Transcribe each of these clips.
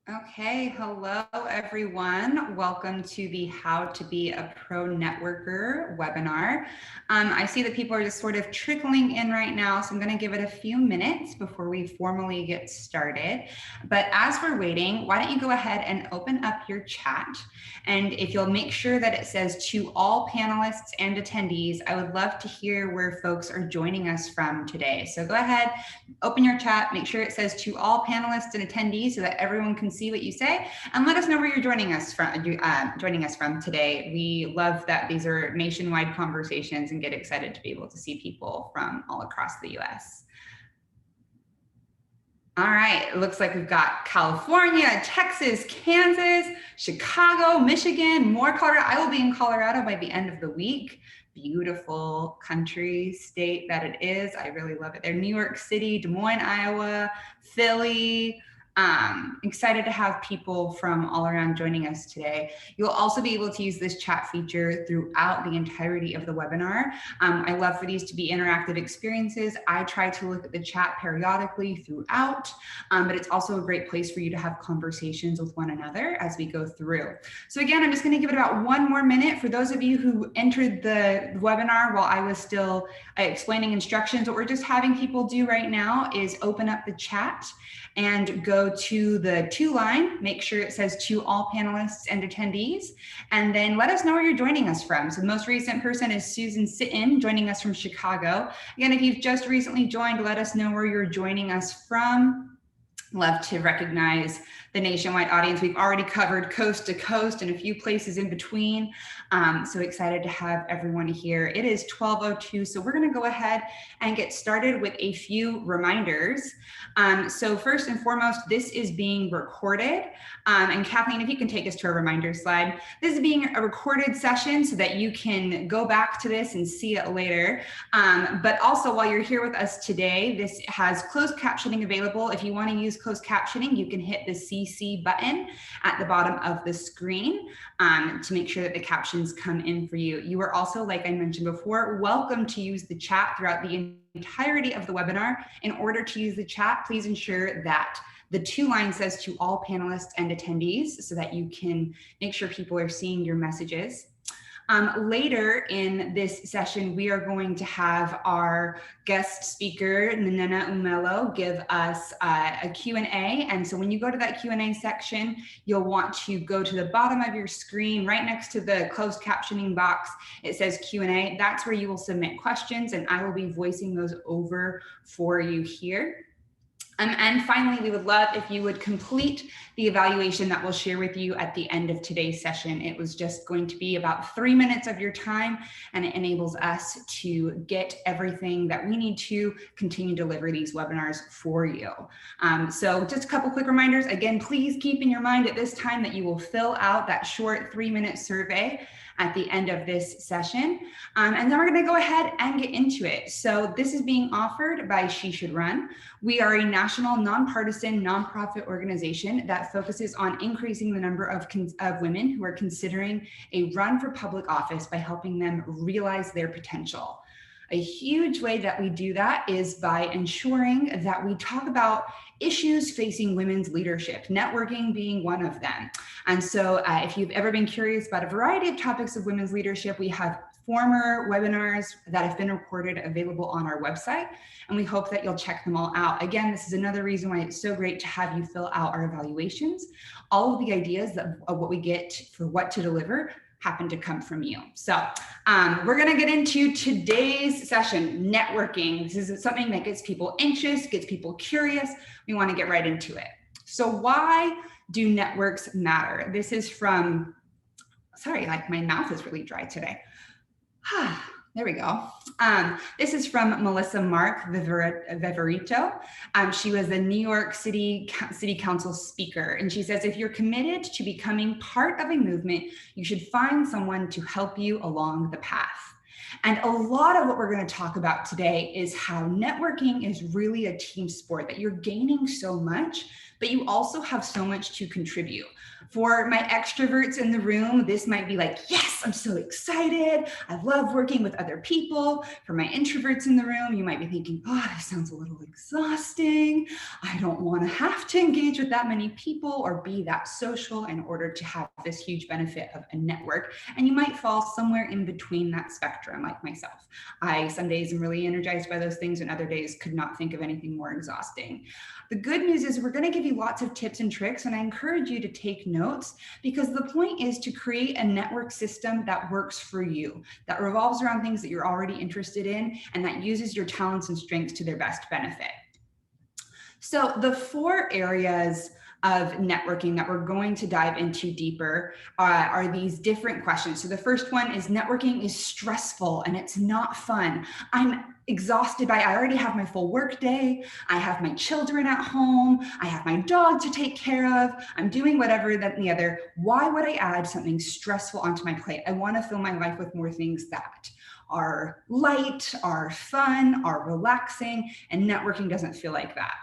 Okay, hello everyone. Welcome to the How to Be a Pro Networker webinar. I see that people are just sort of trickling in right now, so I'm going to give it a few minutes before we formally get started. But as we're waiting, why don't you go ahead and open up your chat? And if you'll make sure that it says to all panelists and attendees, I would love to hear where folks are joining us from today. So go ahead, open your chat, make sure it says to all panelists and attendees so that everyone can see what you say, and let us know where you're joining us from today. We love that these are nationwide conversations and get excited to be able to see people from all across the US. All right, it looks like we've got California, Texas, Kansas, Chicago, Michigan, more Colorado. I will be in Colorado by the end of the week. Beautiful country, state that it is. I really love it there. New York City, Des Moines, Iowa, Philly. Excited to have people from all around joining us today. You'll also be able to use this chat feature throughout the entirety of the webinar. I love for these to be interactive experiences. I try to look at the chat periodically throughout, but it's also a great place for you to have conversations with one another as we go through. So again, I'm just going to give it about one more minute. For those of you who entered the webinar while I was still explaining instructions, what we're just having people do right now is open up the chat and go to the to line, make sure it says to all panelists and attendees, and then let us know where you're joining us from. So the most recent person is Susan Sitton, joining us from Chicago. Again, if you've just recently joined, let us know where you're joining us from. Love to recognize the nationwide audience. We've already covered coast to coast and a few places in between. So excited to have everyone here. It is 12:02, so we're gonna go ahead and get started with a few reminders. So first and foremost, this is being recorded. And Kathleen, if you can take us to a reminder slide. This is being a recorded session so that you can go back to this and see it later. But also while you're here with us today, this has closed captioning available. If you wanna use closed captioning, you can hit the CC button at the bottom of the screen to make sure that the captions come in for you. You are also, like I mentioned before, welcome to use the chat throughout the entirety of the webinar. In order to use the chat, please ensure that the to line says to all panelists and attendees so that you can make sure people are seeing your messages. Later in this session, we are going to have our guest speaker, Nanena Umelo, give us a Q&A. And so when you go to that Q&A section, you'll want to go to the bottom of your screen, right next to the closed captioning box. It says Q&A. That's where you will submit questions, and I will be voicing those over for you here. And finally, we would love if you would complete the evaluation that we'll share with you at the end of today's session. It was just going to be about 3 minutes of your time, and it enables us to get everything that we need to continue to deliver these webinars for you. So just a couple quick reminders. Again, please keep in your mind at this time that you will fill out that short 3-minute survey at the end of this session. And then we're gonna go ahead and get into it. So this is being offered by She Should Run. We are a national nonpartisan nonprofit organization that focuses on increasing the number of women who are considering a run for public office by helping them realize their potential. A huge way that we do that is by ensuring that we talk about issues facing women's leadership, networking being one of them. And so if you've ever been curious about a variety of topics of women's leadership, we have former webinars that have been recorded available on our website, and we hope that you'll check them all out. Again, this is another reason why it's so great to have you fill out our evaluations. All of the ideas of what we get for what to deliver happen to come from you. So we're gonna get into today's session, networking. This is something that gets people anxious, gets people curious. We wanna get right into it. So why do networks matter? This is from, sorry, like my mouth is really dry today. There we go. This is from Melissa Mark Viverito. She was the New York City Council speaker, and she says, if you're committed to becoming part of a movement, you should find someone to help you along the path. And a lot of what we're going to talk about today is how networking is really a team sport, that you're gaining so much but you also have so much to contribute. For my extroverts in the room, this might be like, yes, I'm so excited. I love working with other people. For my introverts in the room, you might be thinking, oh, this sounds a little exhausting. I don't want to have to engage with that many people or be that social in order to have this huge benefit of a network. And you might fall somewhere in between that spectrum, like myself. I some days am really energized by those things, and other days could not think of anything more exhausting. The good news is we're going to give you lots of tips and tricks, and I encourage you to take notes, because the point is to create a network system that works for you, that revolves around things that you're already interested in, and that uses your talents and strengths to their best benefit. So the 4 areas of networking that we're going to dive into deeper are these different questions. So the first one is, networking is stressful and it's not fun. I'm exhausted I already have my full work day. I have my children at home. I have my dog to take care of. I'm doing whatever, that, and the other. Why would I add something stressful onto my plate? I want to fill my life with more things that are light, are fun, are relaxing, and networking doesn't feel like that.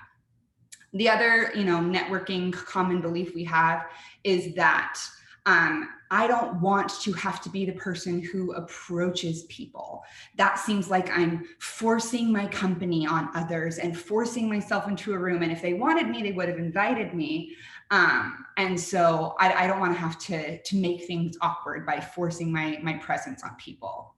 The other, networking common belief we have is that I don't want to have to be the person who approaches people. That seems like I'm forcing my company on others and forcing myself into a room. And if they wanted me, they would have invited me. And so I don't want to have to make things awkward by forcing my presence on people.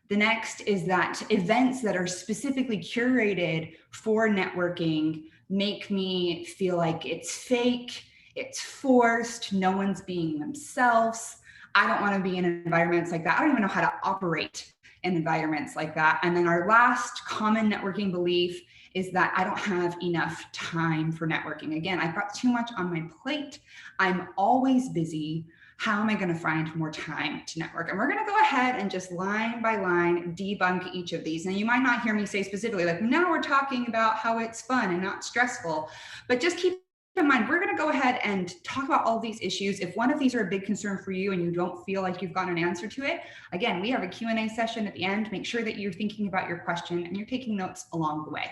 The next is that events that are specifically curated for networking make me feel like it's fake, it's forced, no one's being themselves. I don't want to be in environments like that. I don't even know how to operate in environments like that. And then our last common networking belief is that I don't have enough time for networking. Again, I've got too much on my plate. I'm always busy. How am I going to find more time to network? And we're going to go ahead and just line by line debunk each of these. And you might not hear me say specifically, like, now we're talking about how it's fun and not stressful, but just keep in mind, we're going to go ahead and talk about all these issues. If one of these are a big concern for you and you don't feel like you've gotten an answer to it, again, we have a Q&A session at the end. Make sure that you're thinking about your question and you're taking notes along the way.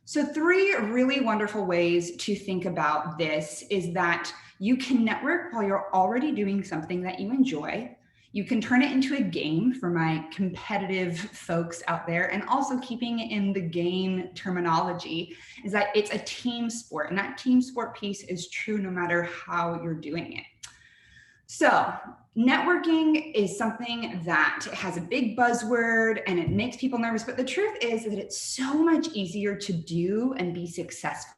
So 3 really wonderful ways to think about this is that you can network while you're already doing something that you enjoy. You can turn it into a game for my competitive folks out there, and also keeping it in the game terminology is that it's a team sport, and that team sport piece is true no matter how you're doing it. So networking is something that has a big buzzword and it makes people nervous, but the truth is that it's so much easier to do and be successful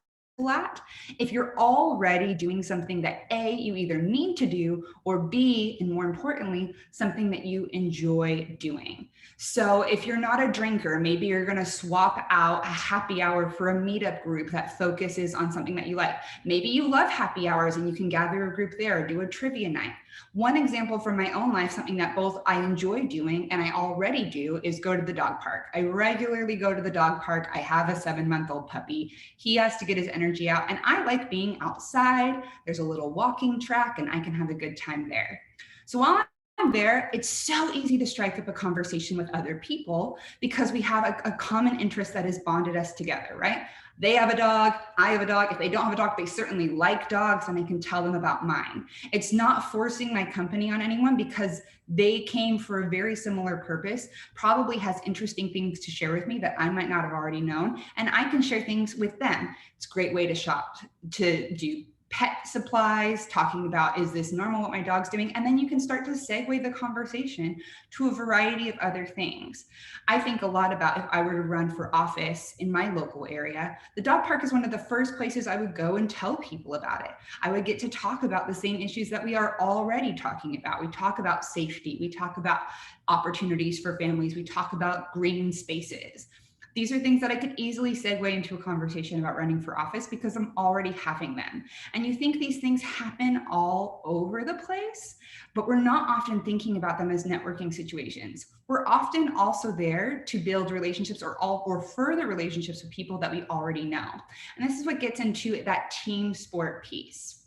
at if you're already doing something that A, you either need to do, or B, and more importantly, something that you enjoy doing. So if you're not a drinker, maybe you're going to swap out a happy hour for a meetup group that focuses on something that you like. Maybe you love happy hours and you can gather a group there or do a trivia night. One example from my own life, something that both I enjoy doing and I already do, is go to the dog park. I regularly go to the dog park. I have a 7-month-old puppy. He has to get his energy out, and I like being outside. There's a little walking track and I can have a good time there. So while I'm there, it's so easy to strike up a conversation with other people because we have a common interest that has bonded us together, right? They have a dog, I have a dog. If they don't have a dog, they certainly like dogs, and I can tell them about mine. It's not forcing my company on anyone because they came for a very similar purpose, probably has interesting things to share with me that I might not have already known, and I can share things with them. It's a great way to shop, to do pet supplies, talking about, is this normal what my dog's doing? And then you can start to segue the conversation to a variety of other things. I think a lot about if I were to run for office in my local area, the dog park is one of the first places I would go and tell people about it. I would get to talk about the same issues that we are already talking about. We talk about safety, we talk about opportunities for families, we talk about green spaces. These are things that I could easily segue into a conversation about running for office because I'm already having them. And you think these things happen all over the place, but we're not often thinking about them as networking situations. We're often also there to build relationships or further relationships with people that we already know. And this is what gets into that team sport piece.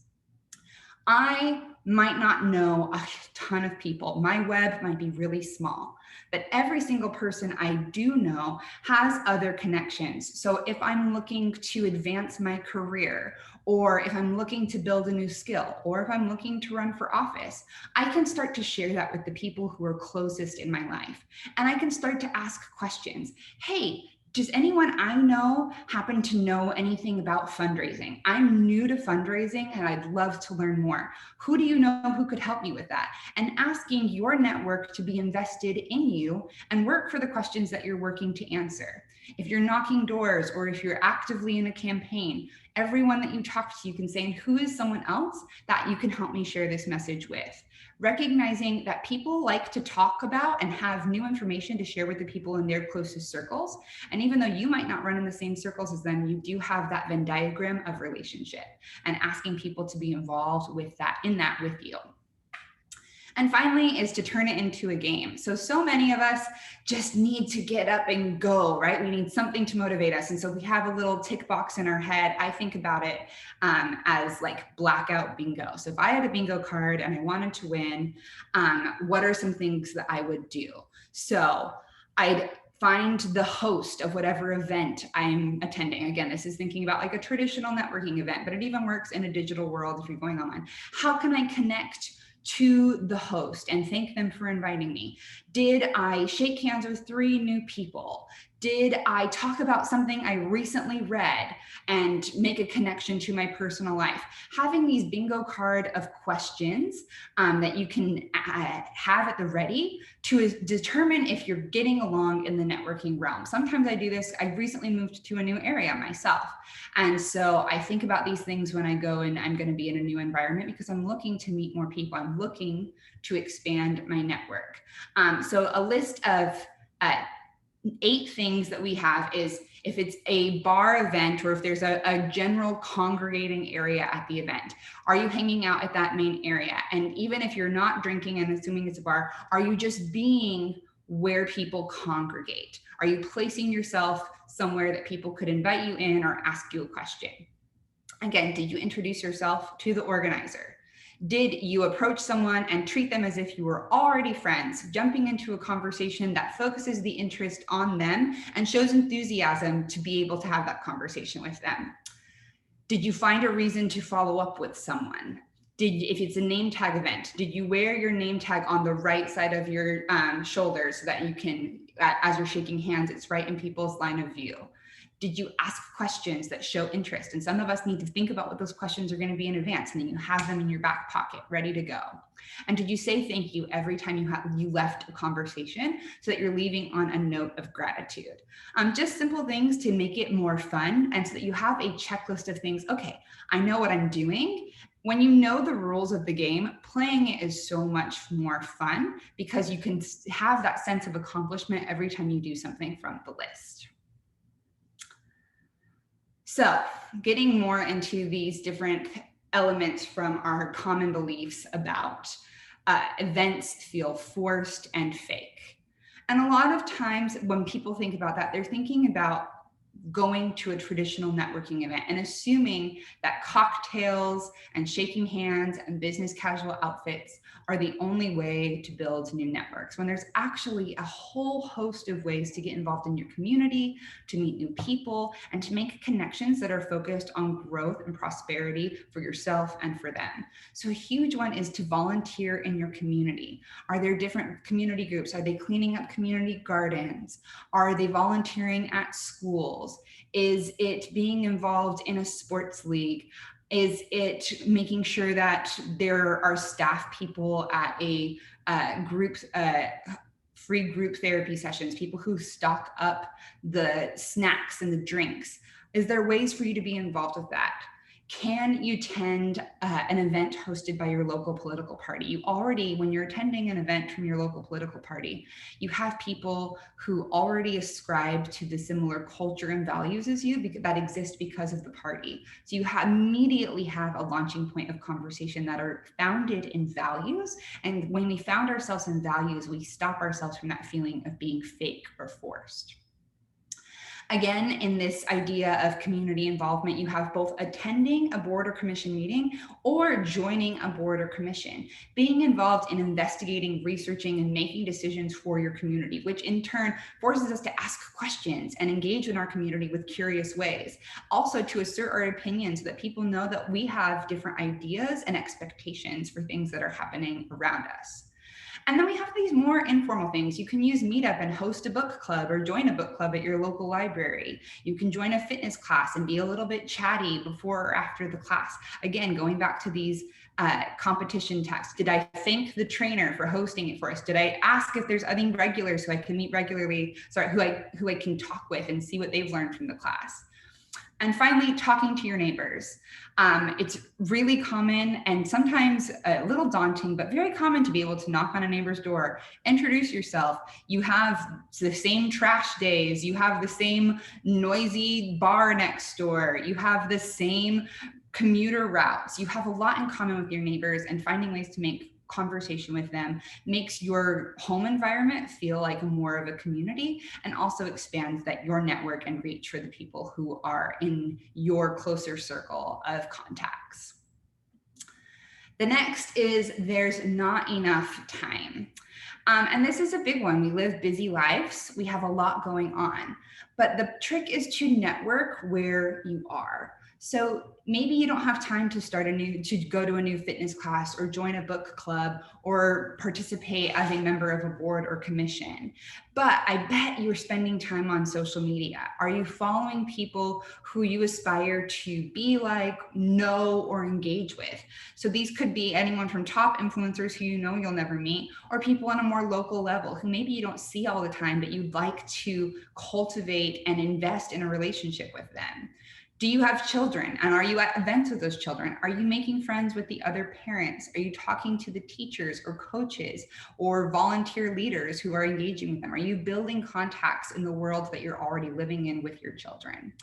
I might not know a ton of people. My web might be really small. but every single person I do know has other connections. So if I'm looking to advance my career, or if I'm looking to build a new skill, or if I'm looking to run for office, I can start to share that with the people who are closest in my life. And I can start to ask questions. Hey, does anyone I know happen to know anything about fundraising? I'm new to fundraising and I'd love to learn more. Who do you know who could help me with that? And asking your network to be invested in you and work for the questions that you're working to answer. If you're knocking doors or if you're actively in a campaign, everyone that you talk to, you can say, who is someone else that you can help me share this message with? Recognizing that people like to talk about and have new information to share with the people in their closest circles. And even though you might not run in the same circles as them, you do have that Venn diagram of relationship, and asking people to be involved with that, in that with you. And finally is to turn it into a game. So many of us just need to get up and go, right? We need something to motivate us. And so we have a little tick box in our head. I think about it as like blackout bingo. So if I had a bingo card and I wanted to win, what are some things that I would do? So I'd find the host of whatever event I'm attending. Again, this is thinking about like a traditional networking event, but it even works in a digital world if you're going online. How can I connect to the host and thank them for inviting me? Did I shake hands with 3 new people? Did I talk about something I recently read and make a connection to my personal life? Having these bingo card of questions that you can have at the ready to determine if you're getting along in the networking realm. Sometimes I do this. I recently moved to a new area myself. And so I think about these things when I go and I'm going to be in a new environment, because I'm looking to meet more people. I'm looking to expand my network. So a list of 8 things that we have is if it's a bar event or if there's a general congregating area at the event, are you hanging out at that main area? And even if you're not drinking and assuming it's a bar, are you just being where people congregate? Are you placing yourself somewhere that people could invite you in or ask you a question? Again, did you introduce yourself to the organizer? Did you approach someone and treat them as if you were already friends, jumping into a conversation that focuses the interest on them and shows enthusiasm to be able to have that conversation with them? Did you find a reason to follow up with someone? If it's a name tag event, did you wear your name tag on the right side of your shoulder so that you can, as you're shaking hands, it's right in people's line of view? Did you ask questions that show interest? And some of us need to think about what those questions are going to be in advance, and then you have them in your back pocket ready to go. And did you say thank you every time you left a conversation so that you're leaving on a note of gratitude? Just simple things to make it more fun, and so that you have a checklist of things. Okay, I know what I'm doing. When you know the rules of the game, playing it is so much more fun because you can have that sense of accomplishment every time you do something from the list. So getting more into these different elements from our common beliefs about events feel forced and fake. And a lot of times when people think about that, they're thinking about going to a traditional networking event and assuming that cocktails and shaking hands and business casual outfits are the only way to build new networks, when there's actually a whole host of ways to get involved in your community, to meet new people, and to make connections that are focused on growth and prosperity for yourself and for them. So a huge one is to volunteer in your community. Are there different community groups? Are they cleaning up community gardens? Are they volunteering at schools? Is it being involved in a sports league? Is it making sure that there are staff people at a free group therapy sessions, people who stock up the snacks and the drinks? Is there ways for you to be involved with that? Can you attend an event hosted by your local political party? You already, when you're attending an event from your local political party, you have people who already ascribe to the similar culture and values as you that exist because of the party. So you immediately have a launching point of conversation that are founded in values. And when we found ourselves in values, we stop ourselves from that feeling of being fake or forced. Again, in this idea of community involvement, you have both attending a board or commission meeting or joining a board or commission, being involved in investigating, researching, and making decisions for your community, which in turn forces us to ask questions and engage in our community with curious ways. Also to assert our opinions so that people know that we have different ideas and expectations for things that are happening around us. And then we have these more informal things. You can use Meetup and host a book club or join a book club at your local library. You can join a fitness class and be a little bit chatty before or after the class. Again, going back to these competition tasks. Did I thank the trainer for hosting it for us? Did I ask if there's other regulars who I can meet regularly, who I can talk with and see what they've learned from the class? And finally, talking to your neighbors. It's really common and sometimes a little daunting, but very common to be able to knock on a neighbor's door, introduce yourself. You have the same trash days. You have the same noisy bar next door. You have the same commuter routes. You have a lot in common with your neighbors, and finding ways to make conversation with them makes your home environment feel like more of a community, and also expands your network and reach for the people who are in your closer circle of contacts. The next is there's not enough time. And this is a big one. We live busy lives. We have a lot going on, but the trick is to network where you are. So maybe you don't have time to go to a new fitness class or join a book club or participate as a member of a board or commission, but I bet you're spending time on social media. Are you following people who you aspire to be like, know, or engage with? So these could be anyone from top influencers who you know you'll never meet, or people on a more local level who maybe you don't see all the time, but you'd like to cultivate and invest in a relationship with them. Do you have children, and are you at events with those children? Are you making friends with the other parents? Are you talking to the teachers or coaches or volunteer leaders who are engaging with them? Are you building contacts in the world that you're already living in with your children?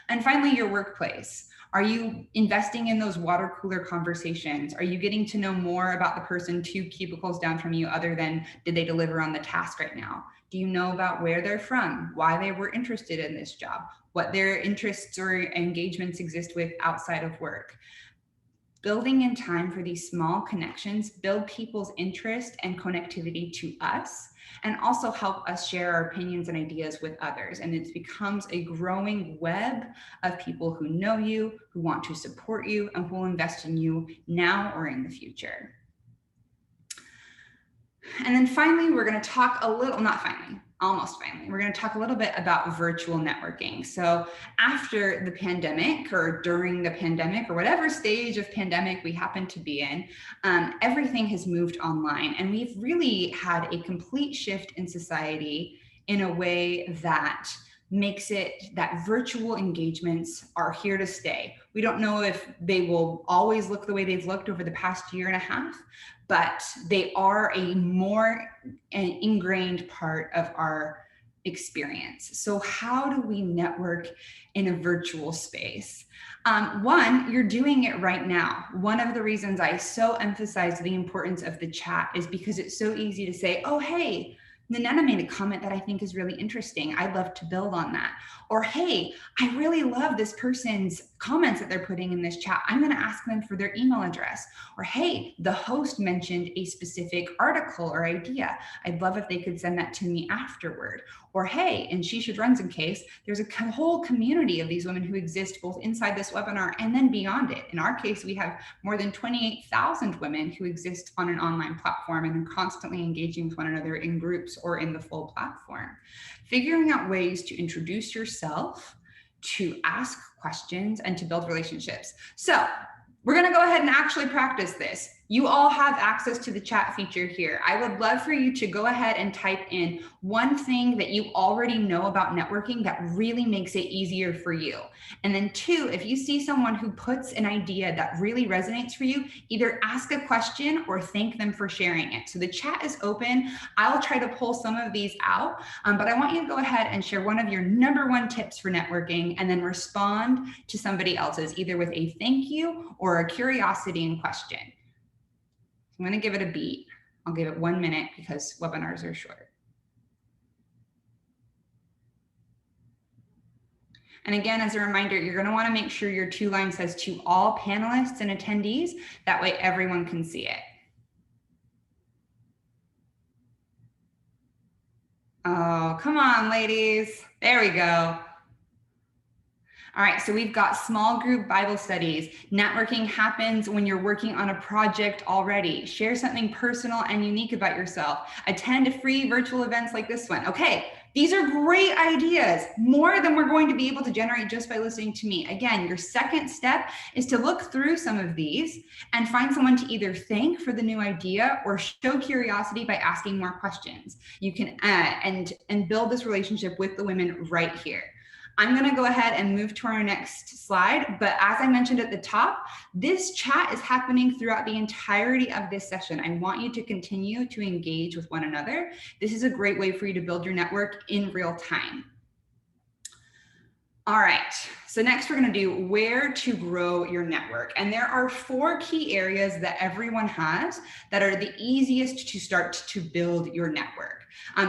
And finally, your workplace. Are you investing in those water cooler conversations? Are you getting to know more about the person 2 cubicles down from you other than did they deliver on the task right now? Do you know about where they're from, why they were interested in this job, what their interests or engagements exist with outside of work? Building in time for these small connections build people's interest and connectivity to us, and also help us share our opinions and ideas with others. And it becomes a growing web of people who know you, who want to support you, and who will invest in you now or in the future. And then finally, we're going to talk almost finally, we're going to talk a little bit about virtual networking. So after the pandemic, or during the pandemic, or whatever stage of pandemic we happen to be in, everything has moved online, and we've really had a complete shift in society in a way that makes it that virtual engagements are here to stay. We don't know if they will always look the way they've looked over the past year and a half, but they are a more ingrained part of our experience. So how do we network in a virtual space? One, you're doing it right now. One of the reasons I so emphasize the importance of the chat is because it's so easy to say, oh, hey, Nanetta made a comment that I think is really interesting. I'd love to build on that. Or, hey, I really love this person's comments that they're putting in this chat. I'm going to ask them for their email address. Or, hey, the host mentioned a specific article or idea. I'd love if they could send that to me afterward. Or, hey, in She Should Run's case, there's a whole community of these women who exist both inside this webinar and then beyond it. In our case, we have more than 28,000 women who exist on an online platform and are constantly engaging with one another in groups or in the full platform. Figuring out ways to introduce yourself, to ask questions, and to build relationships. So we're going to go ahead and actually practice this. You all have access to the chat feature here. I would love for you to go ahead and type in one thing that you already know about networking that really makes it easier for you. And then 2, if you see someone who puts an idea that really resonates for you, either ask a question or thank them for sharing it. So the chat is open. I'll try to pull some of these out, but I want you to go ahead and share one of your #1 tips for networking, and then respond to somebody else's, either with a thank you or a curiosity and question. I'm going to give it a beat. I'll give it 1 minute because webinars are short. And again, as a reminder, you're going to want to make sure your to line says to all panelists and attendees. That way everyone can see it. Oh, come on, ladies. There we go. All right, so we've got small group Bible studies. Networking happens when you're working on a project already. Share something personal and unique about yourself. Attend free virtual events like this one. Okay, these are great ideas, more than we're going to be able to generate just by listening to me. Again, your second step is to look through some of these and find someone to either thank for the new idea or show curiosity by asking more questions. You can and build this relationship with the women right here. I'm going to go ahead and move to our next slide. But as I mentioned at the top, this chat is happening throughout the entirety of this session. I want you to continue to engage with one another. This is a great way for you to build your network in real time. All right, so next we're going to do where to grow your network. And there are 4 key areas that everyone has that are the easiest to start to build your network.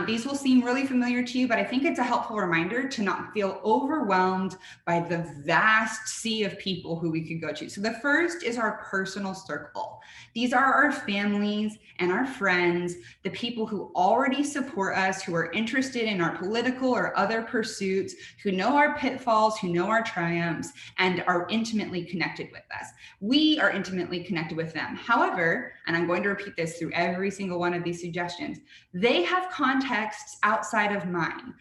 These will seem really familiar to you, but I think it's a helpful reminder to not feel overwhelmed by the vast sea of people who we could go to. So the first is our personal circle. These are our families and our friends, the people who already support us, who are interested in our political or other pursuits, who know our pitfalls, who know our triumphs, and are intimately connected with us. We are intimately connected with them. However, and I'm going to repeat this through every single one of these suggestions, they have contexts outside of mine.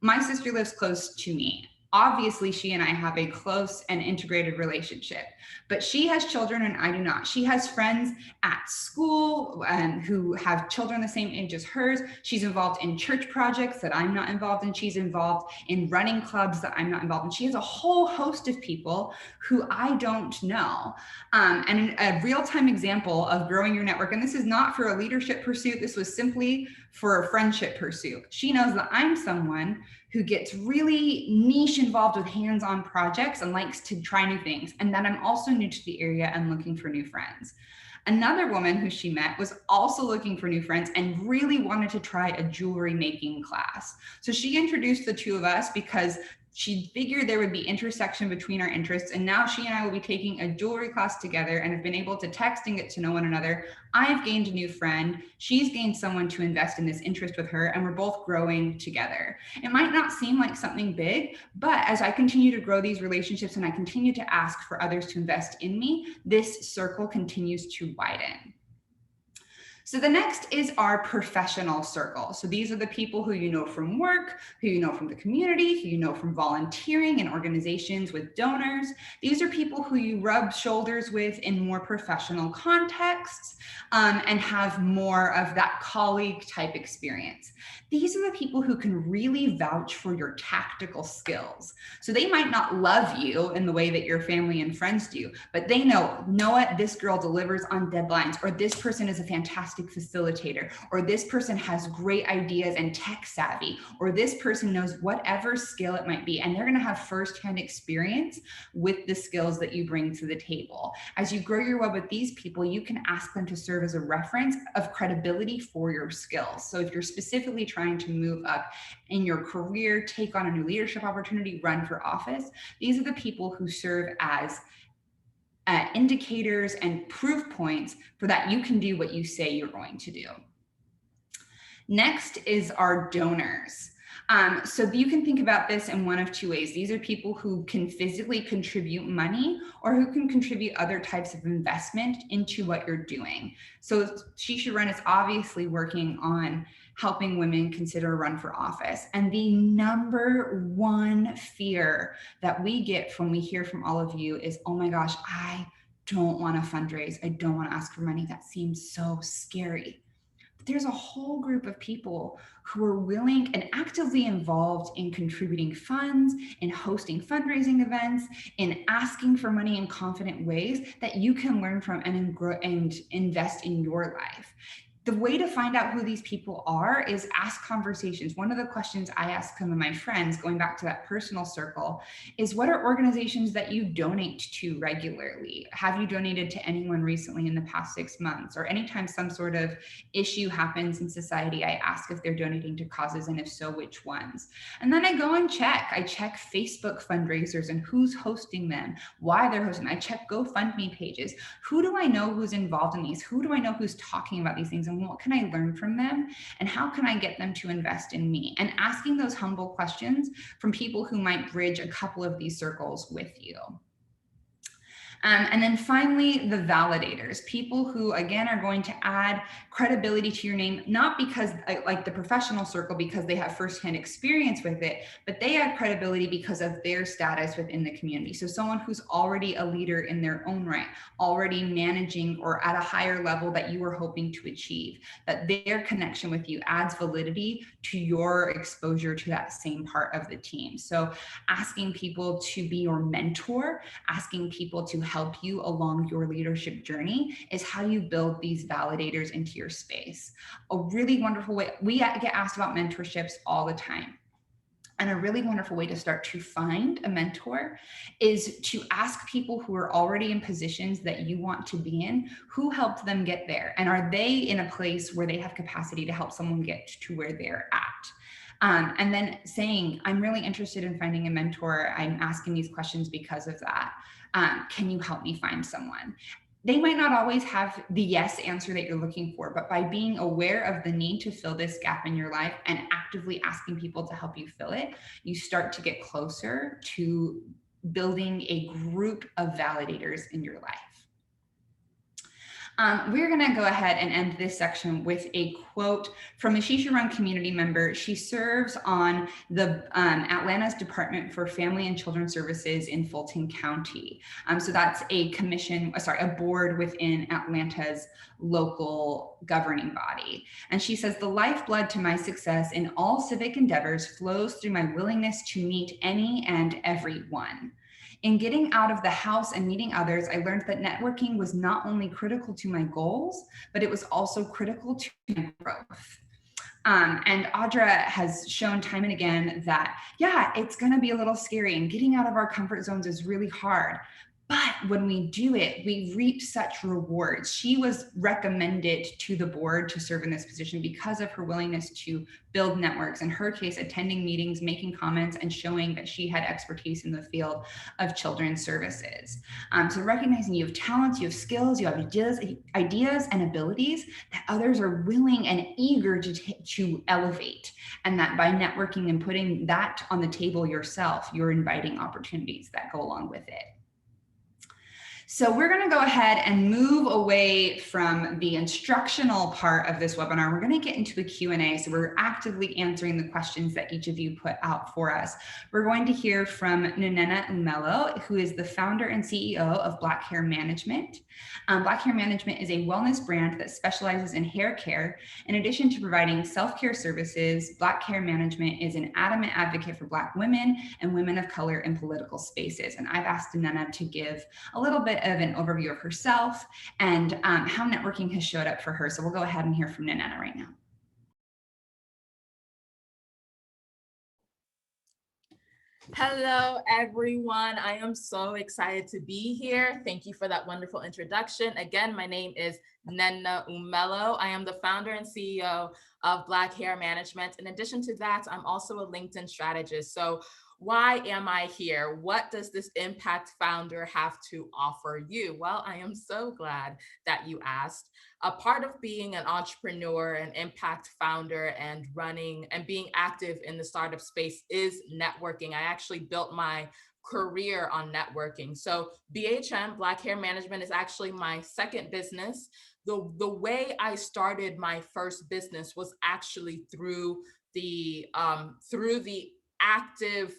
My sister lives close to me. Obviously, she and I have a close and integrated relationship, but she has children and I do not. She has friends at school who have children the same age as hers. She's involved in church projects that I'm not involved in. She's involved in running clubs that I'm not involved in. She has a whole host of people who I don't know. And a real-time example of growing your network, and this is not for a leadership pursuit, this was simply for a friendship pursuit. She knows that I'm someone who gets really niche involved with hands-on projects and likes to try new things, and that I'm also new to the area and looking for new friends. Another woman who she met was also looking for new friends and really wanted to try a jewelry making class. So she introduced the two of us because she figured there would be intersection between our interests, and now she and I will be taking a jewelry class together and have been able to text and get to know one another. I've gained a new friend. She's gained someone to invest in this interest with her, and we're both growing together. It might not seem like something big, but as I continue to grow these relationships and I continue to ask for others to invest in me, this circle continues to widen. So the next is our professional circle. So these are the people who you know from work, who you know from the community, who you know from volunteering in organizations with donors. These are people who you rub shoulders with in more professional contexts and have more of that colleague type experience. These are the people who can really vouch for your tactical skills. So they might not love you in the way that your family and friends do, but they know what, this girl delivers on deadlines, or this person is a fantastic facilitator, or this person has great ideas and tech savvy, or this person knows whatever skill it might be, and they're going to have firsthand experience with the skills that you bring to the table. As you grow your web with these people, you can ask them to serve as a reference of credibility for your skills. So if you're specifically trying to move up in your career, take on a new leadership opportunity, run for office, these are the people who serve as indicators and proof points for that you can do what you say you're going to do. Next is our donors. So you can think about this in one of two ways. These are people who can physically contribute money or who can contribute other types of investment into what you're doing. So She Should Run is obviously working on helping women consider a run for office. And the number one fear that we get when we hear from all of you is, oh my gosh, I don't want to fundraise. I don't want to ask for money. That seems so scary. There's a whole group of people who are willing and actively involved in contributing funds, in hosting fundraising events, in asking for money in confident ways that you can learn from and invest in your life. the way to find out who these people are is ask conversations. One of the questions I ask some of my friends, going back to that personal circle, is what are organizations that you donate to regularly? Have you donated to anyone recently in the past 6 months? Or anytime some sort of issue happens in society, I ask if they're donating to causes, and if so, which ones? And then I go and check. I check Facebook fundraisers and who's hosting them, why they're hosting them. I check GoFundMe pages. Who do I know who's involved in these? Who do I know who's talking about these things? And what can I learn from them? And how can I get them to invest in me? And asking those humble questions from people who might bridge a couple of these circles with you. And then finally, the validators, people who, again, are going to add credibility to your name, not because like the professional circle, because they have firsthand experience with it, but they add credibility because of their status within the community. So someone who's already a leader in their own right, already managing or at a higher level that you were hoping to achieve, that their connection with you adds validity to your exposure to that same part of the team. So asking people to be your mentor, asking people to help you along your leadership journey is how you build these validators into your space. A really wonderful way, we get asked about mentorships all the time. And a really wonderful way to start to find a mentor is to ask people who are already in positions that you want to be in, who helped them get there? And are they in a place where they have capacity to help someone get to where they're at? And then saying, I'm really interested in finding a mentor. I'm asking these questions because of that. Can you help me find someone? They might not always have the yes answer that you're looking for, but by being aware of the need to fill this gap in your life and actively asking people to help you fill it, you start to get closer to building a group of validators in your life. We're going to go ahead and end this section with a quote from a Shisha-Run community member. She serves on the Atlanta's Department for Family and Children Services in Fulton County. So that's a a board within Atlanta's local governing body. And she says, the lifeblood to my success in all civic endeavors flows through my willingness to meet any and everyone. In getting out of the house and meeting others, I learned that networking was not only critical to my goals, but it was also critical to my growth. And Audra has shown time and again that, yeah, it's going to be a little scary and getting out of our comfort zones is really hard. But when we do it, we reap such rewards. She was recommended to the board to serve in this position because of her willingness to build networks. In her case, attending meetings, making comments, and showing that she had expertise in the field of children's services. So recognizing you have talents, you have skills, you have ideas and abilities that others are willing and eager to elevate. And that by networking and putting that on the table yourself, you're inviting opportunities that go along with it. So we're going to go ahead and move away from the instructional part of this webinar. We're going to get into a Q&A. So we're actively answering the questions that each of you put out for us. We're going to hear from Nenena Umelo, who is the founder and CEO of Black Hair Management. Black Hair Management is a wellness brand that specializes in hair care. In addition to providing self-care services, Black Hair Management is an adamant advocate for Black women and women of color in political spaces. And I've asked Nenena to give a little bit of an overview of herself and how networking has showed up for her. So we'll go ahead and hear from Nenena right now. Hello, everyone. I am so excited to be here. Thank you for that wonderful introduction. Again, my name is Nenena Umelo. I am the founder and CEO of Black Hair Management. In addition to that, I'm also a LinkedIn strategist. So why am I here? What does this impact founder have to offer you? Well, I am so glad that you asked. A part of being an entrepreneur, an impact founder, and running and being active in the startup space is networking. I actually built my career on networking. So BHM, Black Hair Management, is actually my second business. The way I started my first business was actually through the active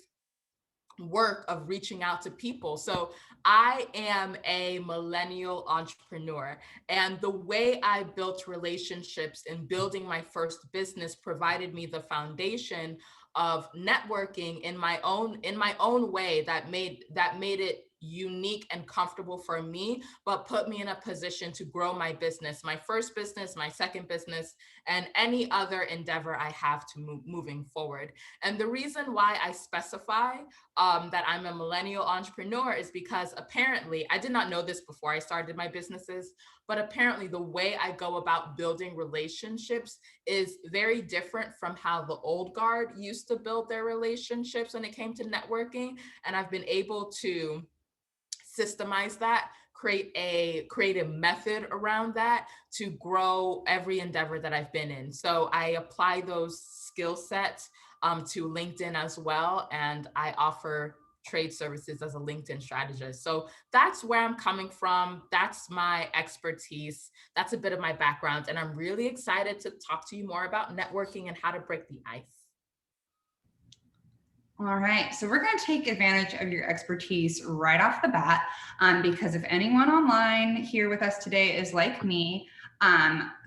work of reaching out to people. So I am a millennial entrepreneur, and the way I built relationships in building my first business provided me the foundation of networking in my own way that made it unique and comfortable for me, but put me in a position to grow my business, my first business, my second business, and any other endeavor I have to moving forward. And the reason why I specify that I'm a millennial entrepreneur is because apparently, I did not know this before I started my businesses, but apparently the way I go about building relationships is very different from how the old guard used to build their relationships when it came to networking. And I've been able to systemize that, create a method around that to grow every endeavor that I've been in. So I apply those skill sets to LinkedIn as well, and I offer trade services as a LinkedIn strategist. So that's where I'm coming from. That's my expertise. That's a bit of my background, and I'm really excited to talk to you more about networking and how to break the ice. All right, so we're going to take advantage of your expertise right off the bat, because if anyone online here with us today is like me,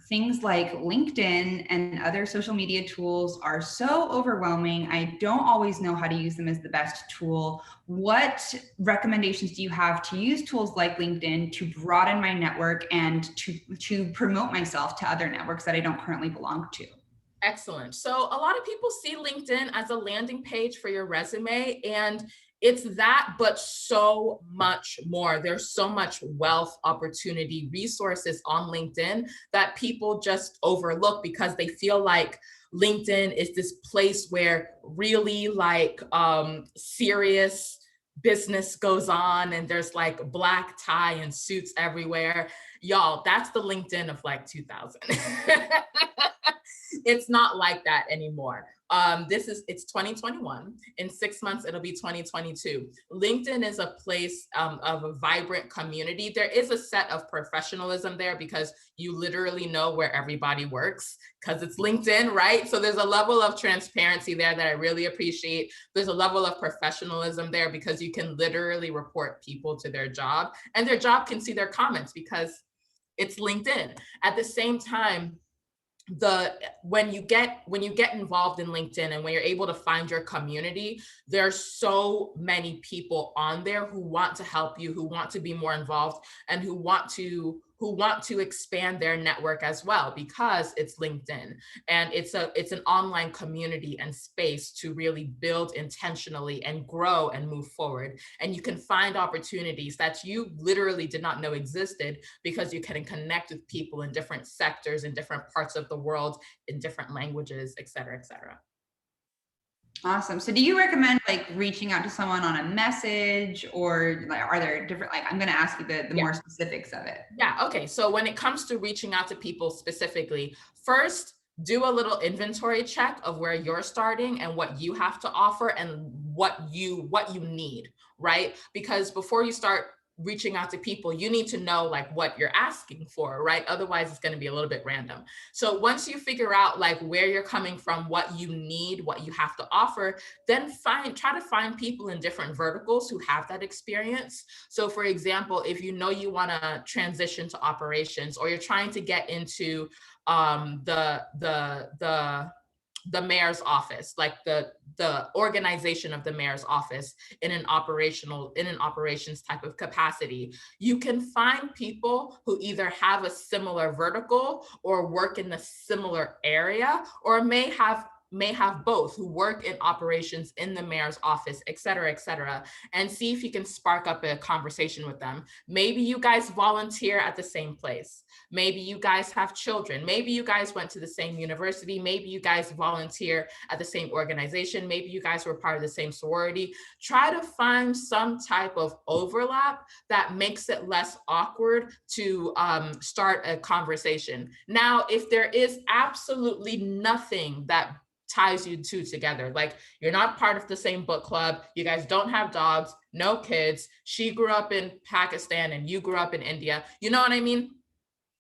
things like LinkedIn and other social media tools are so overwhelming. I don't always know how to use them as the best tool. What recommendations do you have to use tools like LinkedIn to broaden my network and to promote myself to other networks that I don't currently belong to? Excellent. So a lot of people see LinkedIn as a landing page for your resume, and it's that, but so much more. There's so much wealth, opportunity, resources on LinkedIn that people just overlook because they feel like LinkedIn is this place where really serious business goes on and there's like black tie and suits everywhere. Y'all, that's the LinkedIn of like 2000. It's not like that anymore. It's 2021. In 6 months, it'll be 2022. LinkedIn is a place of a vibrant community. There is a set of professionalism there because you literally know where everybody works because it's LinkedIn, right? So there's a level of transparency there that I really appreciate. There's a level of professionalism there because you can literally report people to their job and their job can see their comments because it's LinkedIn. At the same time, when you get involved in LinkedIn and when you're able to find your community, there's so many people on there who want to help you, who want to be more involved, and who want to expand their network as well because it's LinkedIn and it's an online community and space to really build intentionally and grow and move forward. And you can find opportunities that you literally did not know existed because you can connect with people in different sectors, in different parts of the world, in different languages, et cetera, et cetera. Awesome. So do you recommend like reaching out to someone on a message, or like, are there different, like, I'm going to ask you the more specifics of it. Yeah. Okay. So when it comes to reaching out to people specifically, first, do a little inventory check of where you're starting and what you have to offer and what you need, right? Because before you start reaching out to people, you need to know like what you're asking for, right? Otherwise, it's going to be a little bit random. So once you figure out like where you're coming from, what you need, what you have to offer, then try to find people in different verticals who have that experience. So for example, if you know you want to transition to operations, or you're trying to get into the mayor's office, like the organization of the mayor's office in an operations type of capacity, you can find people who either have a similar vertical or work in a similar area, or may have both, who work in operations in the mayor's office, et cetera, and see if you can spark up a conversation with them. Maybe you guys volunteer at the same place. Maybe you guys have children. Maybe you guys went to the same university. Maybe you guys volunteer at the same organization. Maybe you guys were part of the same sorority. Try to find some type of overlap that makes it less awkward to start a conversation. Now, if there is absolutely nothing that ties you two together, like you're not part of the same book club, you guys don't have dogs, no kids, she grew up in Pakistan and you grew up in India, you know what I mean?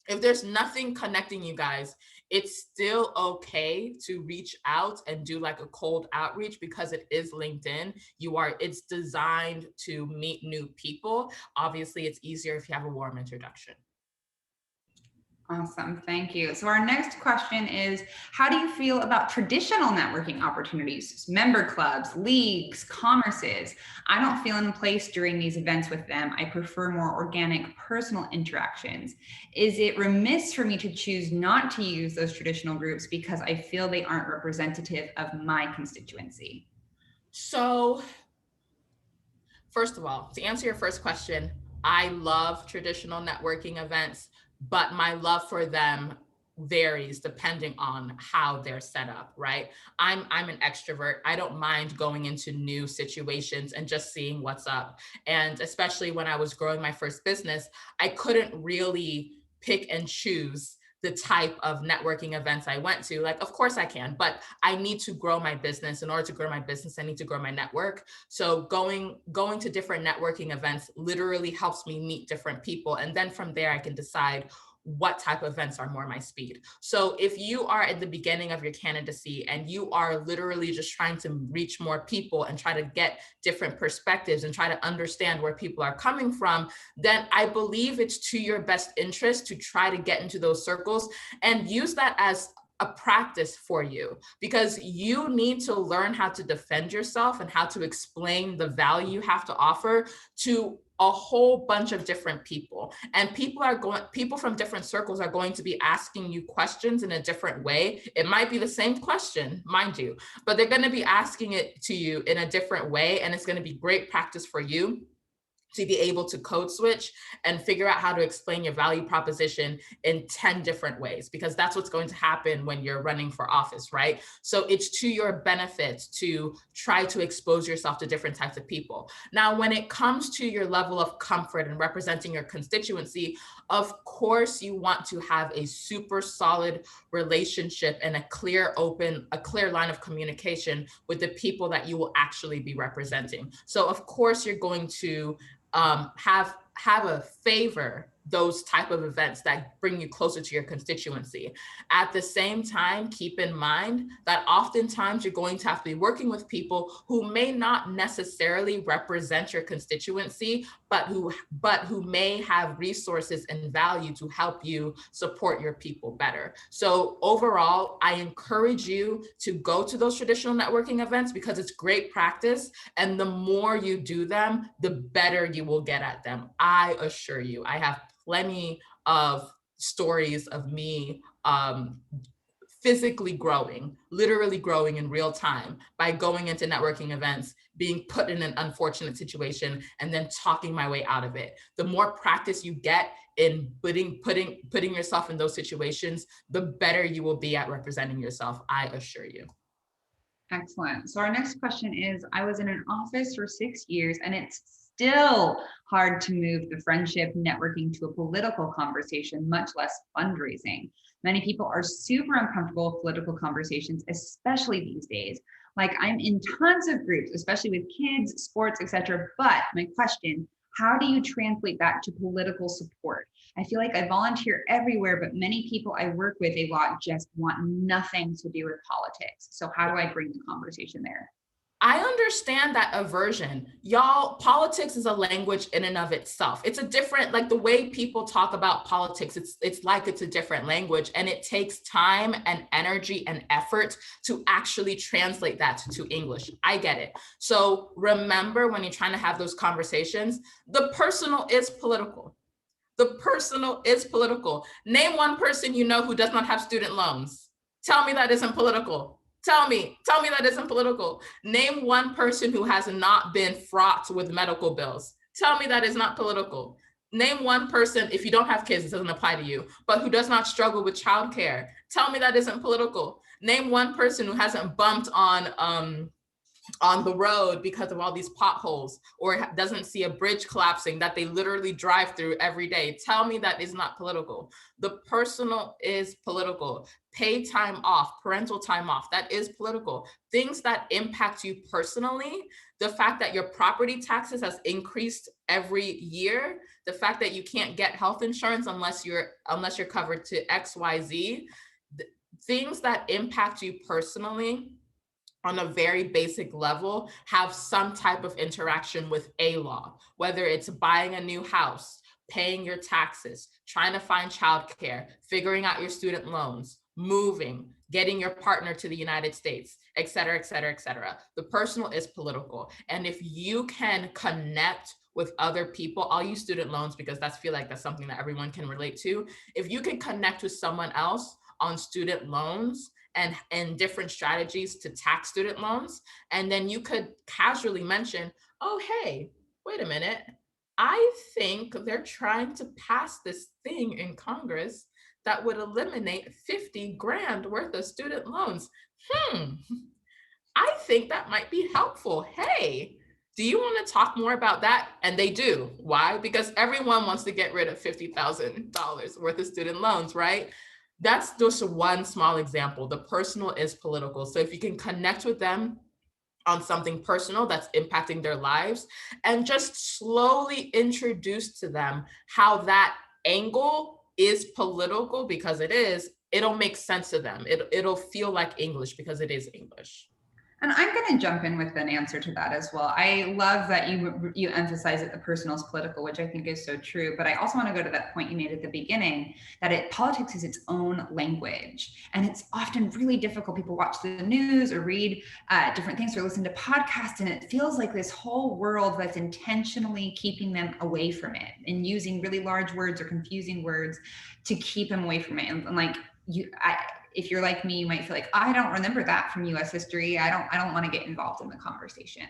If there's nothing connecting you guys, it's still okay to reach out and do like a cold outreach because it is LinkedIn. It's designed to meet new people. Obviously, it's easier if you have a warm introduction. Awesome. Thank you. So, our next question is, how do you feel about traditional networking opportunities, member clubs, leagues, commerces? I don't feel in place during these events with them. I prefer more organic, personal interactions. Is it remiss for me to choose not to use those traditional groups because I feel they aren't representative of my constituency? So, first of all, to answer your first question, I love traditional networking events, but my love for them varies depending on how they're set up, right? I'm an extrovert. I don't mind going into new situations and just seeing what's up. And especially when I was growing my first business, I couldn't really pick and choose the type of networking events I went to. Like, of course I can, but I need to grow my business. In order to grow my business, I need to grow my network. So going to different networking events literally helps me meet different people. And then from there, I can decide what type of events are more my speed. So if you are at the beginning of your candidacy and you are literally just trying to reach more people and try to get different perspectives and try to understand where people are coming from, then I believe it's to your best interest to try to get into those circles and use that as a practice for you, because you need to learn how to defend yourself and how to explain the value you have to offer to a whole bunch of different people. And people from different circles are going to be asking you questions in a different way. It might be the same question, mind you, but they're going to be asking it to you in a different way. And it's going to be great practice for you to be able to code switch and figure out how to explain your value proposition in 10 different ways, because that's what's going to happen when you're running for office, right? So it's to your benefit to try to expose yourself to different types of people. Now, when it comes to your level of comfort and representing your constituency, of course, you want to have a super solid relationship and a clear line of communication with the people that you will actually be representing. So of course, you're going to have a favor those type of events that bring you closer to your constituency. At the same time, keep in mind that oftentimes you're going to have to be working with people who may not necessarily represent your constituency, but who may have resources and value to help you support your people better. So overall, I encourage you to go to those traditional networking events because it's great practice. And the more you do them, the better you will get at them. I assure you, I have plenty of stories of me physically growing, literally growing in real time by going into networking events, being put in an unfortunate situation, and then talking my way out of it. The more practice you get in putting yourself in those situations, the better you will be at representing yourself, I assure you. Excellent. So our next question is, I was in an office for 6 years and it's still hard to move the friendship networking to a political conversation, much less fundraising. Many people are super uncomfortable with political conversations, especially these days. Like I'm in tons of groups, especially with kids, sports, etc. But my question, how do you translate that to political support? I feel like I volunteer everywhere, but many people I work with a lot just want nothing to do with politics. So how do I bring the conversation there? I understand that aversion. Y'all, politics is a language in and of itself. It's a different, like the way people talk about politics, it's like it's a different language, and it takes time and energy and effort to actually translate that to English. I get it. So remember, when you're trying to have those conversations, the personal is political. The personal is political. Name one person you know who does not have student loans. Tell me that isn't political. Tell me that isn't political. Name one person who has not been fraught with medical bills. Tell me that is not political. Name one person, if you don't have kids, it doesn't apply to you, but who does not struggle with childcare. Tell me that isn't political. Name one person who hasn't bumped on the road because of all these potholes, or doesn't see a bridge collapsing that they literally drive through every day. Tell me that is not political. The personal is political. Pay time off, parental time off, that is political. Things that impact you personally, the fact that your property taxes has increased every year, the fact that you can't get health insurance unless you're covered to XYZ, things that impact you personally on a very basic level have some type of interaction with a law, whether it's buying a new house, paying your taxes, trying to find childcare, figuring out your student loans, moving, getting your partner to the United States, et cetera, et cetera, et cetera. The personal is political. And if you can connect with other people, I'll use student loans because feel like that's something that everyone can relate to. If you can connect with someone else on student loans and different strategies to tax student loans, and then you could casually mention, oh, hey, wait a minute. I think they're trying to pass this thing in Congress that would eliminate 50 grand worth of student loans. I think that might be helpful. Hey, do you want to talk more about that? And they do. Why? Because everyone wants to get rid of $50,000 worth of student loans, right? That's just one small example. The personal is political. So if you can connect with them on something personal that's impacting their lives and just slowly introduce to them how that angle is political, because it is, it'll make sense to them. It'll feel like English because it is English. And I'm going to jump in with an answer to that as well. I love that you emphasize that the personal is political, which I think is so true. But I also want to go to that point you made at the beginning, that politics is its own language. And it's often really difficult. People watch the news or read different things or listen to podcasts, and it feels like this whole world that's intentionally keeping them away from it and using really large words or confusing words to keep them away from it. And like if you're like me, you might feel like, I don't remember that from US history. I don't want to get involved in the conversation.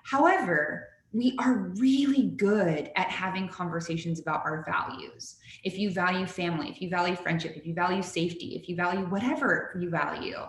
However, we are really good at having conversations about our values. If you value family, if you value friendship, if you value safety, if you value whatever you value,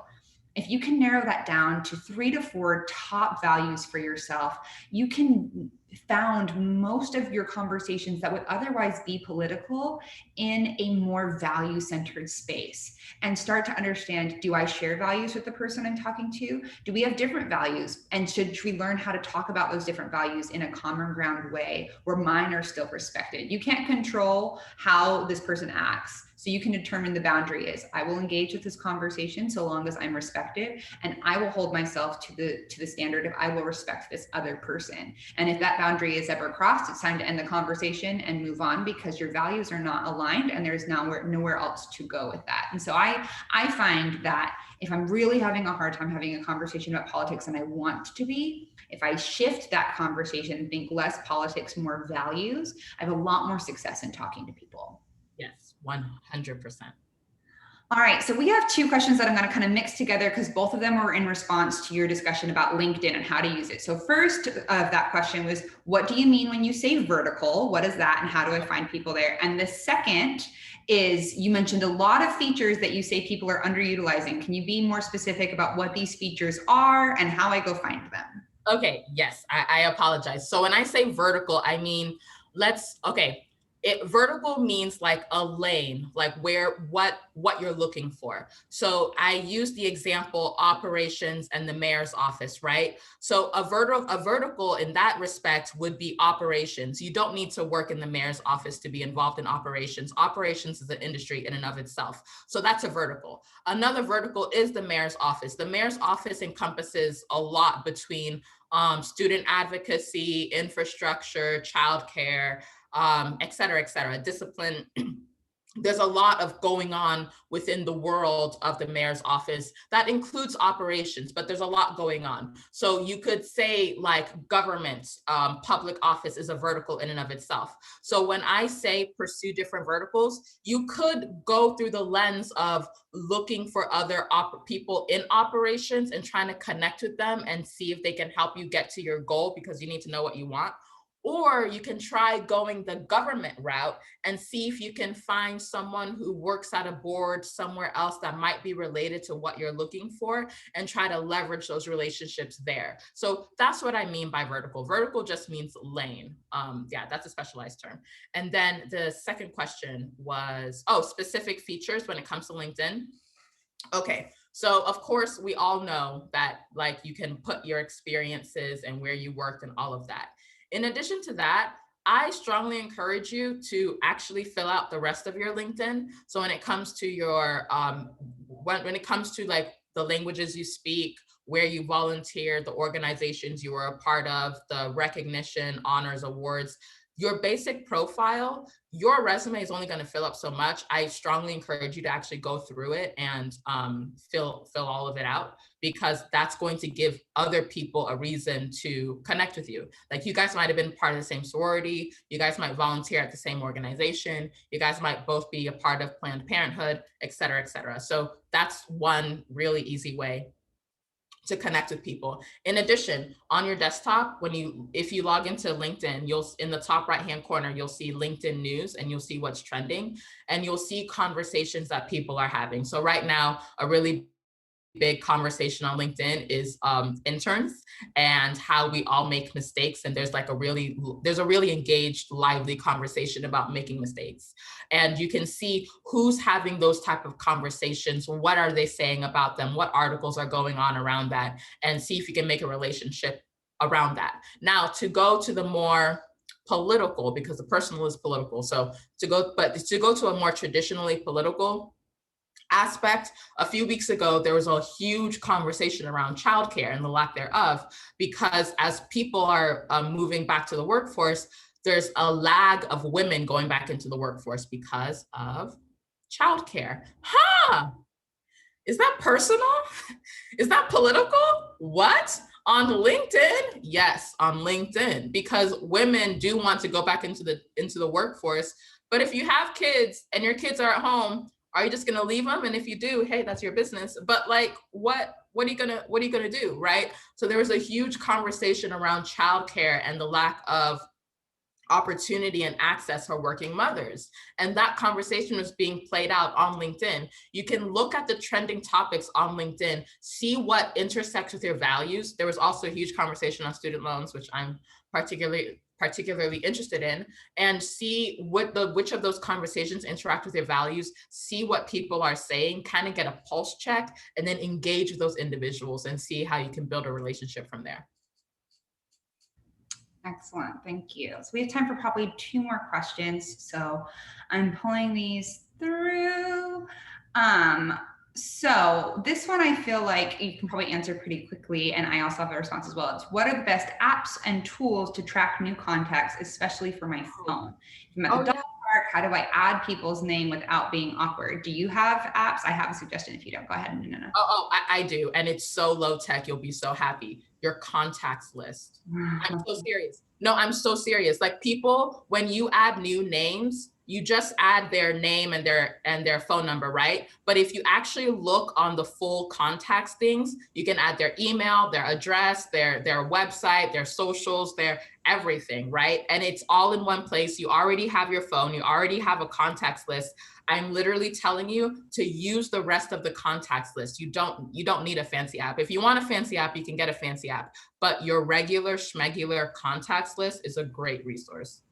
if you can narrow that down to 3 to 4 top values for yourself, you can found most of your conversations that would otherwise be political in a more value-centered space, and start to understand, do I share values with the person I'm talking to? Do we have different values? And should we learn how to talk about those different values in a common ground way where mine are still respected? You can't control how this person acts. So you can determine the boundary is, I will engage with this conversation so long as I'm respected, and I will hold myself to the standard of I will respect this other person. And if that boundary is ever crossed, it's time to end the conversation and move on, because your values are not aligned and there's nowhere else to go with that. And so I find that if I'm really having a hard time having a conversation about politics, and I want to be, if I shift that conversation and think less politics, more values, I have a lot more success in talking to people. Yes, 100%. All right, so we have 2 questions that I'm going to kind of mix together because both of them were in response to your discussion about LinkedIn and how to use it. So first of that question was, what do you mean when you say vertical? What is that, and how do I find people there? And the second is, you mentioned a lot of features that you say people are underutilizing. Can you be more specific about what these features are and how I go find them? Okay, yes, I apologize. So when I say vertical, I mean, vertical means like a lane, like what you're looking for. So I use the example operations and the mayor's office, right? So a vertical in that respect would be operations. You don't need to work in the mayor's office to be involved in operations. Operations is an industry in and of itself. So that's a vertical. Another vertical is the mayor's office. The mayor's office encompasses a lot between student advocacy, infrastructure, childcare, et cetera, discipline. There's a lot of going on within the world of the mayor's office that includes operations, but there's a lot going on. So you could say like government, public office is a vertical in and of itself. So when I say pursue different verticals, you could go through the lens of looking for other people in operations and trying to connect with them and see if they can help you get to your goal, because you need to know what you want. Or you can try going the government route and see if you can find someone who works at a board somewhere else that might be related to what you're looking for, and try to leverage those relationships there. So that's what I mean by vertical. Vertical just means lane. Yeah, that's a specialized term. And then the second question was, specific features when it comes to LinkedIn. Okay, so of course we all know that like you can put your experiences and where you worked and all of that. In addition to that, I strongly encourage you to actually fill out the rest of your LinkedIn. So when it comes to your, when it comes to like the languages you speak, where you volunteer, the organizations you were a part of, the recognition, honors, awards, your basic profile, your resume is only going to fill up so much. I strongly encourage you to actually go through it and fill all of it out, because that's going to give other people a reason to connect with you. Like, you guys might have been part of the same sorority, you guys might volunteer at the same organization, you guys might both be a part of Planned Parenthood, et cetera, et cetera. So that's one really easy way to connect with people. In addition, on your desktop, if you log into LinkedIn, you'll, in the top right hand corner, you'll see LinkedIn news, and you'll see what's trending, and you'll see conversations that people are having. So right now, a really big conversation on LinkedIn is interns and how we all make mistakes. And there's a really engaged, lively conversation about making mistakes. And you can see who's having those type of conversations. What are they saying about them? What articles are going on around that? And see if you can make a relationship around that. Now, to go to the more political, because the personal is political. So to go to a more traditionally political aspect, a few weeks ago, there was a huge conversation around childcare and the lack thereof, because as people are moving back to the workforce, there's a lag of women going back into the workforce because of childcare. Is that personal? Is that political? What? On LinkedIn? Yes, on LinkedIn, because women do want to go back into the workforce. But if you have kids and your kids are at home, are you just gonna leave them? And if you do, hey, that's your business. But like, what are you gonna do, right? So there was a huge conversation around childcare and the lack of opportunity and access for working mothers. And that conversation was being played out on LinkedIn. You can look at the trending topics on LinkedIn, see what intersects with your values. There was also a huge conversation on student loans, which I'm particularly interested in, and see which of those conversations interact with your values, see what people are saying, kind of get a pulse check, and then engage with those individuals and see how you can build a relationship from there. Excellent, thank you. So we have time for probably 2 more questions. So I'm pulling these through. So this one I feel like you can probably answer pretty quickly, and I also have a response as well. It's, what are the best apps and tools to track new contacts, especially for my phone? If I'm at the dog park, how do I add people's name without being awkward? Do you have apps? I have a suggestion if you don't. Go ahead. No. I do, and it's so low tech, you'll be so happy. Your contacts list. I'm so serious. No, I'm so serious. Like, people, when you add new names, you just add their name and their phone number, right? But if you actually look on the full contacts things, you can add their email, their address, their website, their socials, their everything, right? And it's all in one place. You already have your phone, you already have a contacts list. I'm literally telling you to use the rest of the contacts list. You don't need a fancy app. If you want a fancy app, you can get a fancy app, but your regular schmegular contacts list is a great resource.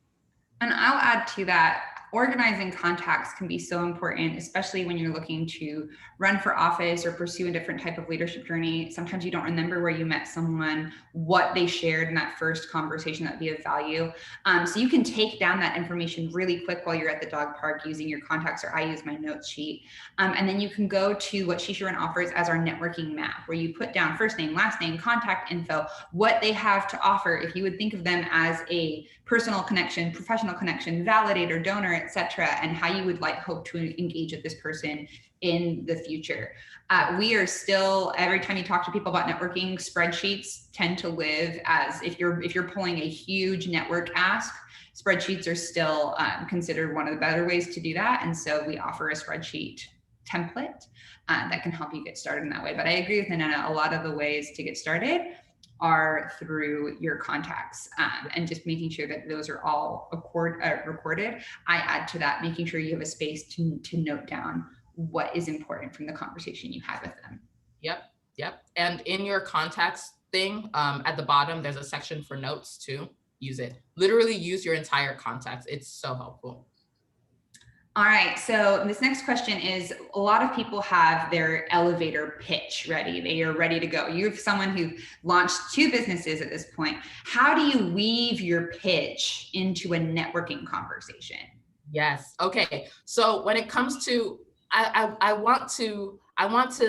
And I'll add to that, organizing contacts can be so important, especially when you're looking to run for office or pursue a different type of leadership journey. Sometimes you don't remember where you met someone, what they shared in that first conversation that'd be of value. So you can take down that information really quick while you're at the dog park using your contacts, or I use my notes sheet. And then you can go to what Shisharan offers as our networking map, where you put down first name, last name, contact info, what they have to offer. If you would think of them as a personal connection, professional connection, validator, donor, etc., and how you would hope to engage with this person in the future. We are still, every time you talk to people about networking, spreadsheets tend to live as, if you're pulling a huge network ask, spreadsheets are still considered one of the better ways to do that. And so we offer a spreadsheet template that can help you get started in that way. But I agree with Nana, a lot of the ways to get started are through your contacts, and just making sure that those are all recorded. I add to that, making sure you have a space to note down what is important from the conversation you had with them. Yep. And in your contacts thing, at the bottom, there's a section for notes too. Use it. Literally use your entire contacts. It's so helpful. All right, so this next question is, a lot of people have their elevator pitch ready. They are ready to go. You have someone who launched 2 businesses at this point. How do you weave your pitch into a networking conversation? Yes. Okay. So when it comes to, I want to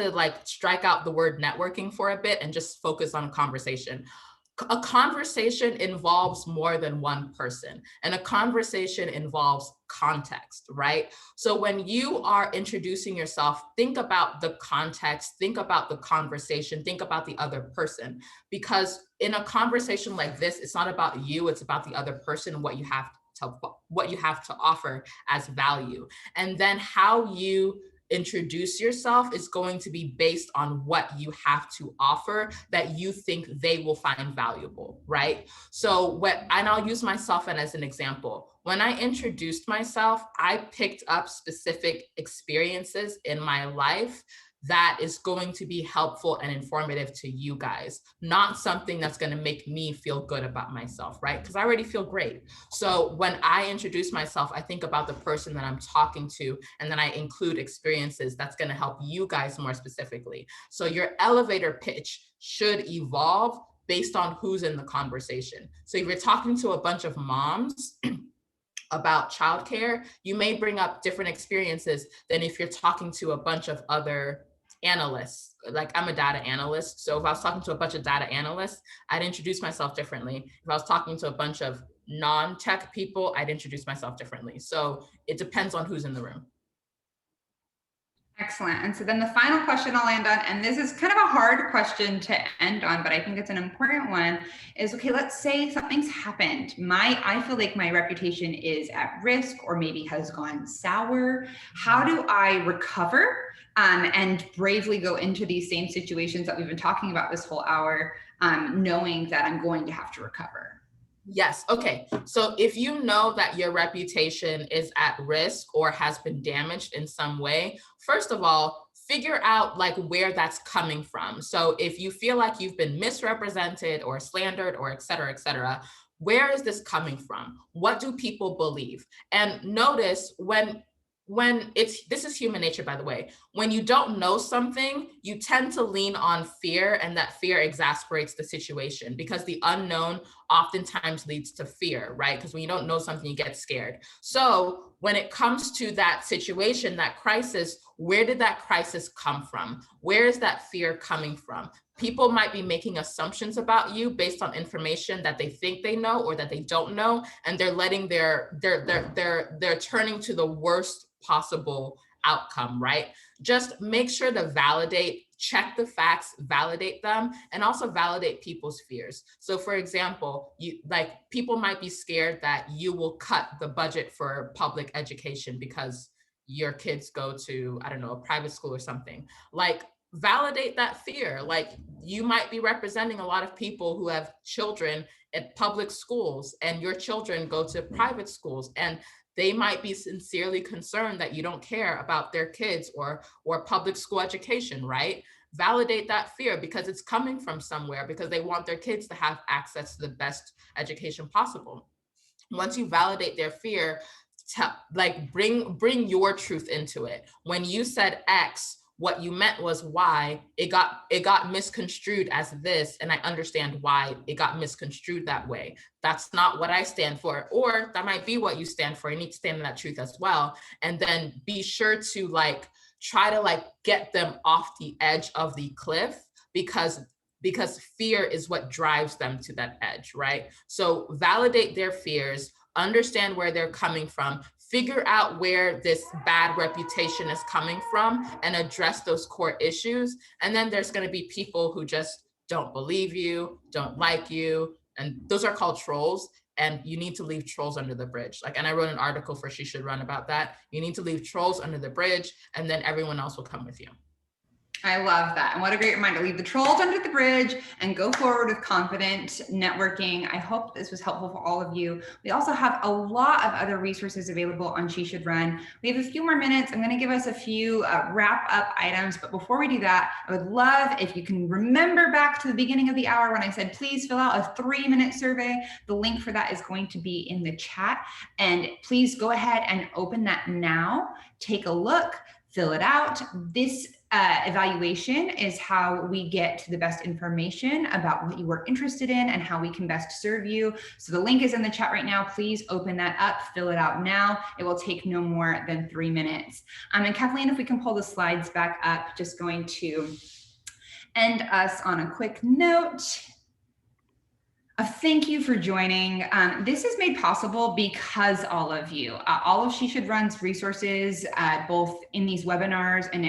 like strike out the word networking for a bit and just focus on conversation. a conversation involves more than one person, and a conversation involves context, right? So when you are introducing yourself, think about the context, think about the conversation, think about the other person, because in a conversation like this, it's not about you, it's about the other person and what you have to offer as value. And then how you introduce yourself is going to be based on what you have to offer that you think they will find valuable, right? So and I'll use myself as an example. When I introduced myself, I picked up specific experiences in my life that is going to be helpful and informative to you guys, not something that's going to make me feel good about myself, right? Because I already feel great. So when I introduce myself, I think about the person that I'm talking to, and then I include experiences that's going to help you guys more specifically. So your elevator pitch should evolve based on who's in the conversation. So if you're talking to a bunch of moms about childcare, you may bring up different experiences than if you're talking to a bunch of other analysts. Like, I'm a data analyst. So if I was talking to a bunch of data analysts, I'd introduce myself differently. If I was talking to a bunch of non-tech people, I'd introduce myself differently. So it depends on who's in the room. Excellent. And so then the final question I'll land on, and this is kind of a hard question to end on, but I think it's an important one, is okay, let's say something's happened. I feel like my reputation is at risk or maybe has gone sour. How do I recover and bravely go into these same situations that we've been talking about this whole hour, knowing that I'm going to have to recover? Yes. Okay. So if you know that your reputation is at risk or has been damaged in some way, first of all, figure out like where that's coming from. So if you feel like you've been misrepresented or slandered or et cetera, where is this coming from? What do people believe? And notice when this is human nature, by the way, when you don't know something, you tend to lean on fear, and that fear exasperates the situation because the unknown oftentimes leads to fear, right? Because when you don't know something, you get scared. So when it comes to that situation, that crisis, where did that crisis come from? Where is that fear coming from? People might be making assumptions about you based on information that they think they know or that they don't know, and they're letting they're turning to the worst possible outcome, right? Just make sure to check the facts, validate them, and also validate people's fears. So for example, people might be scared that you will cut the budget for public education because your kids go to, I don't know, a private school or something. Like, validate that fear. Like, you might be representing a lot of people who have children at public schools and your children go to private schools, and they might be sincerely concerned that you don't care about their kids or public school education, right? Validate that fear because it's coming from somewhere, because they want their kids to have access to the best education possible. Once you validate their fear, bring your truth into it. When you said X, what you meant was Y. It got misconstrued as this, and I understand why it got misconstrued that way. That's not what I stand for, or that might be what you stand for. You need to stand in that truth as well, and then be sure to try to get them off the edge of the cliff, because fear is what drives them to that edge, right? So validate their fears, understand where they're coming from, figure out where this bad reputation is coming from, and address those core issues. And then there's going to be people who just don't believe you, don't like you, and those are called trolls. And you need to leave trolls under the bridge. And I wrote an article for She Should Run about that. You need to leave trolls under the bridge, and then everyone else will come with you. I love that. And what a great reminder. Leave the trolls under the bridge and go forward with confident networking. I hope this was helpful for all of you. We also have a lot of other resources available on She Should Run. We have a few more minutes. I'm going to give us a few wrap up items. But before we do that, I would love if you can remember back to the beginning of the hour when I said, please fill out a 3-minute survey. The link for that is going to be in the chat. And please go ahead and open that now. Take a look, fill it out. This evaluation is how we get the best information about what you are interested in and how we can best serve you. So the link is in the chat right now. Please open that up, fill it out now. It will take no more than 3 minutes. And Kathleen, if we can pull the slides back up, just going to end us on a quick note. Thank you for joining. This is made possible because all of you, all of She Should Run's resources, both in these webinars and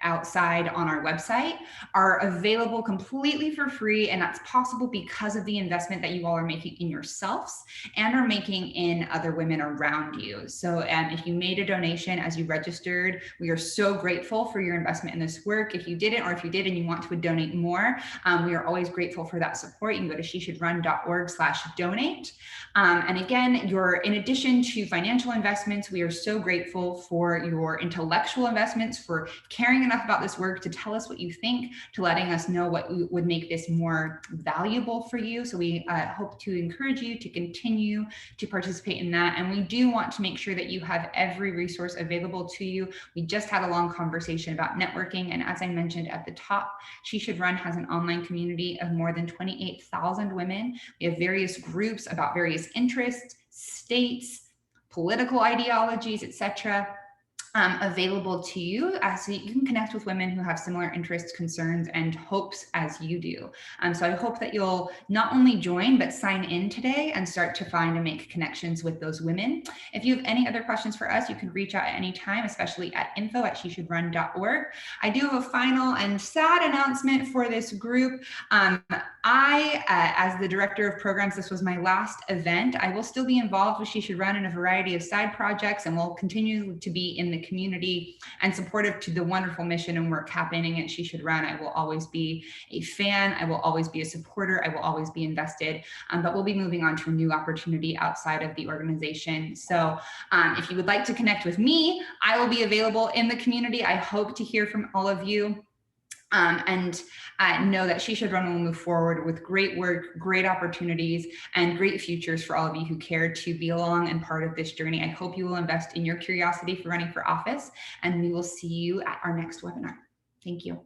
outside on our website, are available completely for free. And that's possible because of the investment that you all are making in yourselves and are making in other women around you. So if you made a donation as you registered, we are so grateful for your investment in this work. If you didn't, or if you did and you want to donate more, we are always grateful for that support. You can go to sheshouldrun.org/donate. And again, in addition to financial investments, we are so grateful for your intellectual investments, for caring enough about this work to tell us what you think, to letting us know what would make this more valuable for you. So we hope to encourage you to continue to participate in that. And we do want to make sure that you have every resource available to you. We just had a long conversation about networking. And as I mentioned at the top, She Should Run has an online community of more than 28,000 women. We have various groups about various interests, states, political ideologies, etc. Available to you, so you can connect with women who have similar interests, concerns, and hopes as you do. So I hope that you'll not only join, but sign in today and start to find and make connections with those women. If you have any other questions for us, you can reach out at any time, especially at info@sheshouldrun.org. I do have a final and sad announcement for this group. As the director of programs, this was my last event. I will still be involved with She Should Run in a variety of side projects, and will continue to be in the community and supportive to the wonderful mission and work happening at She Should Run. I will always be a fan. I will always be a supporter. I will always be invested, but we'll be moving on to a new opportunity outside of the organization. So if you would like to connect with me, I will be available in the community. I hope to hear from all of you. And know that She Should Run will move forward with great work, great opportunities, and great futures for all of you who care to be along and part of this journey. I hope you will invest in your curiosity for running for office, and we will see you at our next webinar. Thank you.